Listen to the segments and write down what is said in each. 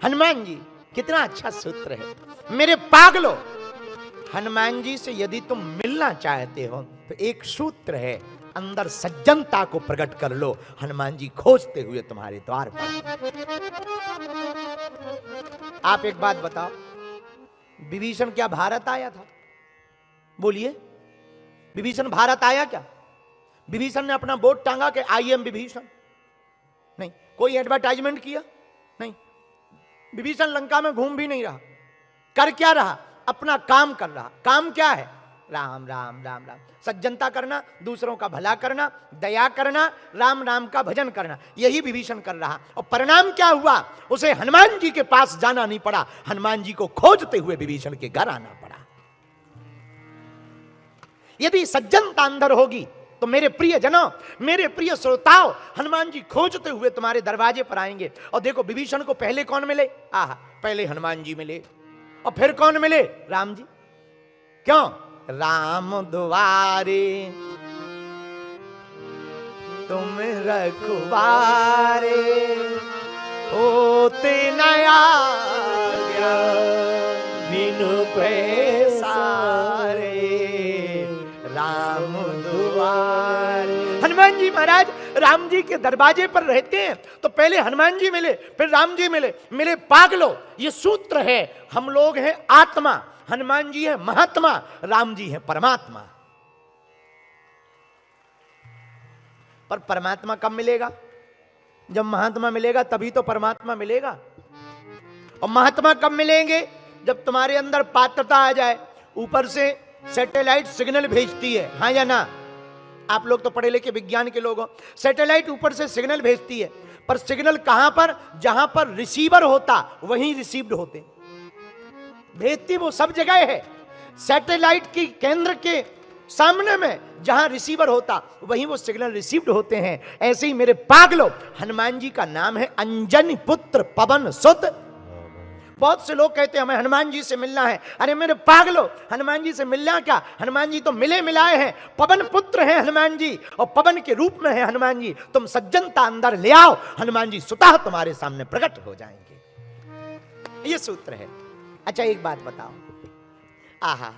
हनुमान जी कितना अच्छा सूत्र है। मेरे पागलो, हनुमान जी से यदि तुम मिलना चाहते हो तो एक सूत्र है, अंदर सज्जनता को प्रकट कर लो, हनुमान जी खोजते हुए तुम्हारे द्वार पर। आप एक बात बताओ, विभीषण क्या भारत आया था? बोलिए, विभीषण भारत आया क्या? विभीषण ने अपना बोर्ड टांगा कि आई एम विभीषण? नहीं। कोई एडवर्टाइजमेंट किया? नहीं। विभीषण लंका में घूम भी नहीं रहा। कर क्या रहा? अपना काम कर रहा। काम क्या है? राम राम राम राम, सज्जनता करना, दूसरों का भला करना, दया करना, राम राम का भजन करना, यही विभीषण कर रहा। और परिणाम क्या हुआ? उसे हनुमान जी के पास जाना नहीं पड़ा, हनुमान जी को खोजते हुए विभीषण के घर आना पड़ा। यदि सज्जनता अंदर होगी तो मेरे प्रिय जनों, मेरे प्रिय श्रोताओं, हनुमान जी खोजते हुए तुम्हारे दरवाजे पर आएंगे। और देखो, विभीषण को पहले कौन मिले? आहा, पहले हनुमान जी मिले। और फिर कौन मिले? राम जी। क्यों? राम दुआरे तुम रखवारे, होते नया बिनु पैसारे, राम दुआरे। हनुमान जी महाराज राम जी के दरवाजे पर रहते हैं तो पहले हनुमान जी मिले, फिर राम जी मिले। मेरे पागलो, ये सूत्र है। हम लोग हैं आत्मा, हनुमान जी है महात्मा, राम जी है परमात्मा। पर परमात्मा कब मिलेगा? जब महात्मा मिलेगा तभी तो परमात्मा मिलेगा। और महात्मा कब मिलेंगे? जब तुम्हारे अंदर पात्रता आ जाए। ऊपर से सैटेलाइट सिग्नल भेजती है, हाँ या ना? आप लोग तो पढ़े लिखे विज्ञान के लोग हो। सैटेलाइट ऊपर से सिग्नल भेजती है, पर सिग्नल कहां पर? जहां पर रिसीवर होता वहीं रिसीव्ड होते। भेजती वो सब जगह है, सैटेलाइट की केंद्र के सामने में जहां रिसीवर होता वहीं वो सिग्नल रिसीव्ड होते हैं। ऐसे ही मेरे पागलो, हनुमान जी का नाम है अंजनी पुत्र पवन सुत। बहुत से लोग कहते हैं हमें हनुमान जी से मिलना है। अरे मेरे पागलो, हनुमान जी से मिलना क्या? हनुमान जी तो मिले मिलाए हैं, पवन पुत्र हैं हनुमान जी, और पवन के रूप में है हनुमान जी। तुम सज्जनता अंदर ले आओ, हनुमान जी स्वतः तुम्हारे सामने प्रकट हो जाएंगे। ये सूत्र है। अच्छा, एक बात बताओ, आहा,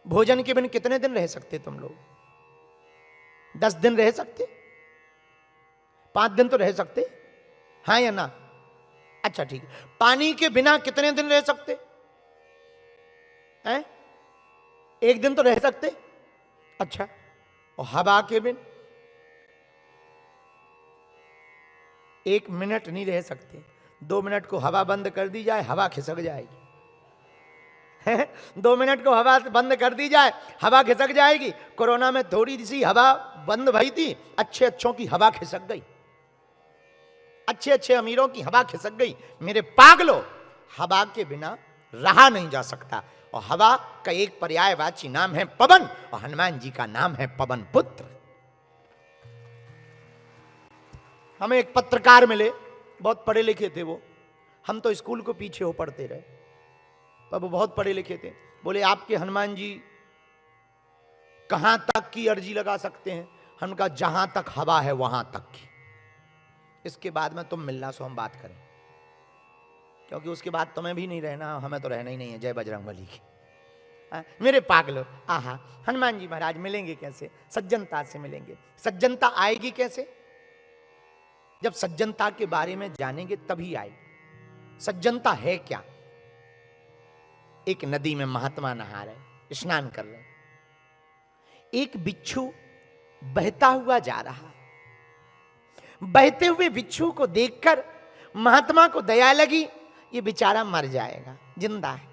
भोजन के बिन कितने दिन रह सकते तुम लोग? 10 दिन रह सकते? 5 दिन तो रह सकते, हाँ या ना? अच्छा ठीक है। पानी के बिना कितने दिन रह सकते हैं? 1 दिन तो रह सकते। अच्छा, और हवा के बिन 1 मिनट नहीं रह सकते। 2 मिनट को हवा बंद कर दी जाए, हवा खिसक जाएगी। 2 मिनट को हवा बंद कर दी जाए, हवा खिसक जाएगी। कोरोना में थोड़ी सी हवा बंद भई थी, अच्छे अच्छों की हवा खिसक गई, अच्छे अच्छे अमीरों की हवा खिसक गई। मेरे पागलो, हवा के बिना रहा नहीं जा सकता। और हवा का एक पर्यायवाची नाम है पवन, और हनुमान जी का नाम है पवन पुत्र। हमें एक पत्रकार मिले, बहुत पढ़े लिखे थे वो। हम तो स्कूल को पीछे हो पढ़ते रहे, पर वो बहुत पढ़े लिखे थे। बोले आपके हनुमान जी कहां तक की अर्जी लगा सकते हैं? हम कहा जहां तक हवा है वहां तक की। इसके बाद में तुम मिलना सो हम बात करें, क्योंकि उसके बाद तुम्हें भी नहीं रहना, हमें तो रहना ही नहीं है। जय बजरंगबली की। मेरे पागलो, आहा, हनुमान जी महाराज मिलेंगे कैसे? सज्जनता से मिलेंगे। सज्जनता आएगी कैसे? जब सज्जनता के बारे में जानेंगे तभी आएगी। सज्जनता है क्या? एक नदी में महात्मा नहा रहे, स्नान कर रहे। एक बिच्छू बहता हुआ जा रहा। बहते हुए बिच्छू को देखकर महात्मा को दया लगी, ये बेचारा मर जाएगा, जिंदा है।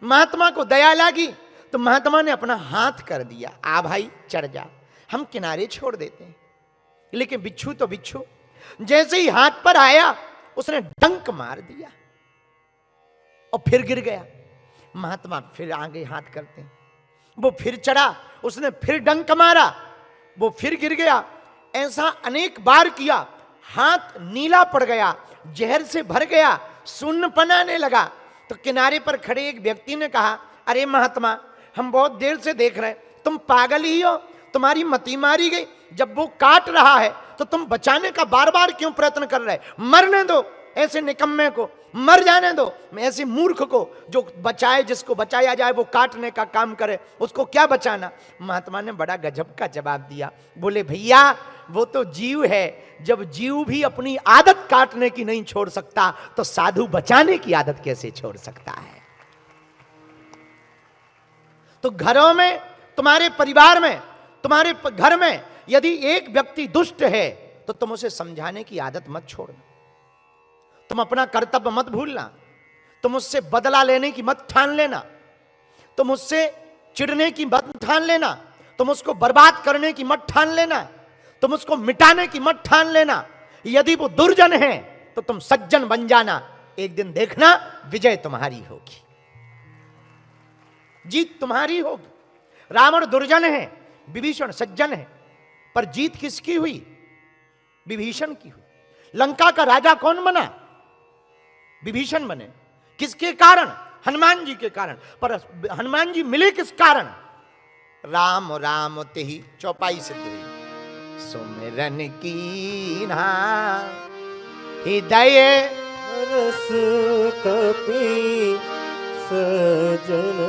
महात्मा को दया लगी तो महात्मा ने अपना हाथ कर दिया, आ भाई चढ़ जा, हम किनारे छोड़ देते हैं। लेकिन बिच्छू तो बिच्छू, जैसे ही हाथ पर आया उसने डंक मार दिया और फिर गिर गया। महात्मा फिर आगे हाथ करते हैं, वो फिर चढ़ा, उसने फिर डंक मारा, वो फिर गिर गया। ऐसा अनेक बार किया, हाथ नीला पड़ गया, जहर से भर गया, सुन्न आने लगा। तो किनारे पर खड़े एक व्यक्ति ने कहा, अरे महात्मा, हम बहुत देर से देख रहे हैं, तुम पागल ही हो, तुम्हारी मति मारी गई। जब वो काट रहा है तो तुम बचाने का बार बार क्यों प्रयत्न कर रहे? मरने दो ऐसे निकम्मे को, मर जाने दो। मैं ऐसे मूर्ख को जो बचाए, जिसको बचाया जाए वो काटने का काम करे, उसको क्या बचाना। महात्मा ने बड़ा गजब का जवाब दिया। बोले भैया वो तो जीव है, जब जीव भी अपनी आदत काटने की नहीं छोड़ सकता तो साधु बचाने की आदत कैसे छोड़ सकता है। तो घरों में, तुम्हारे परिवार में, तुम्हारे घर में यदि एक व्यक्ति दुष्ट है तो तुम उसे समझाने की आदत मत छोड़ना। तुम अपना कर्तव्य मत भूलना। तुम उससे बदला लेने की मत ठान लेना। तुम उससे चिढ़ने की मत ठान लेना। तुम उसको बर्बाद करने की मत ठान लेना। तुम उसको मिटाने की मत ठान लेना। यदि वो दुर्जन है तो तुम सज्जन बन जाना। एक दिन देखना विजय तुम्हारी होगी, जीत तुम्हारी होगी। रावण दुर्जन है, विभीषण सज्जन है, पर जीत किसकी हुई? विभीषण की हुई। लंका का राजा कौन बना? विभीषण बने। किसके कारण? हनुमान जी के कारण। पर हनुमान जी मिले किस कारण? राम राम तेहि चौपाई सिद्ध हुई। सुमिरन कीन्हा हृदय रस कपि सजन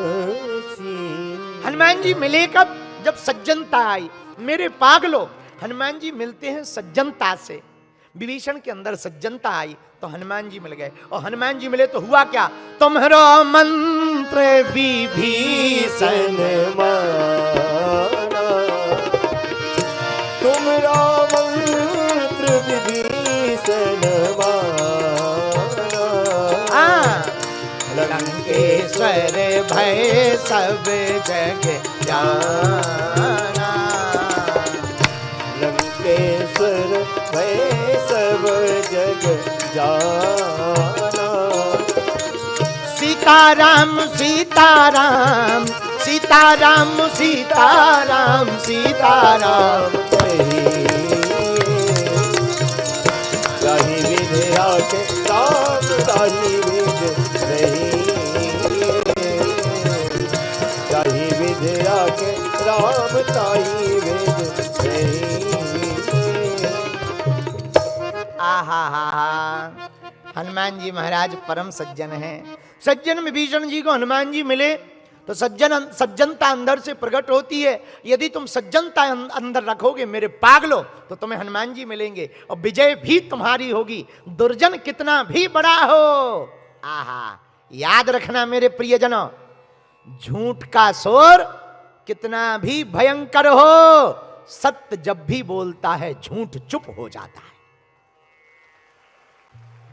सीन। हनुमान जी मिले कब? जब सज्जनता आई। मेरे पागलो, हनुमान जी मिलते हैं सज्जनता से। विभीषण के अंदर सज्जनता आई तो हनुमान जी मिल गए। और हनुमान जी मिले तो हुआ क्या? तुम्हारो मंत्र विभीषण माना, तुमरा मंत्र विभीषण माना। लंकेश्वर भय सब जग जाना। लंकेश्वर भय सब जग जाना। सीताराम सीताराम सीताराम सीताराम सीताराम। ताहि विद्या के राम, ताहि विद नहीं। ताहि विद्या के राम, ताहि विद नहीं। आहा हा हा। हनुमान जी महाराज परम सज्जन हैं। सज्जन विभीषण जी को हनुमान जी मिले तो सज्जनता अंदर से प्रकट होती है। यदि तुम सज्जनता अंदर रखोगे मेरे पागलो तो तुम्हें हनुमान जी मिलेंगे और विजय भी तुम्हारी होगी, दुर्जन कितना भी बड़ा हो। आहा, याद रखना मेरे प्रियजनों, झूठ का शोर कितना भी भयंकर हो, सत्य जब भी बोलता है झूठ चुप हो जाता है।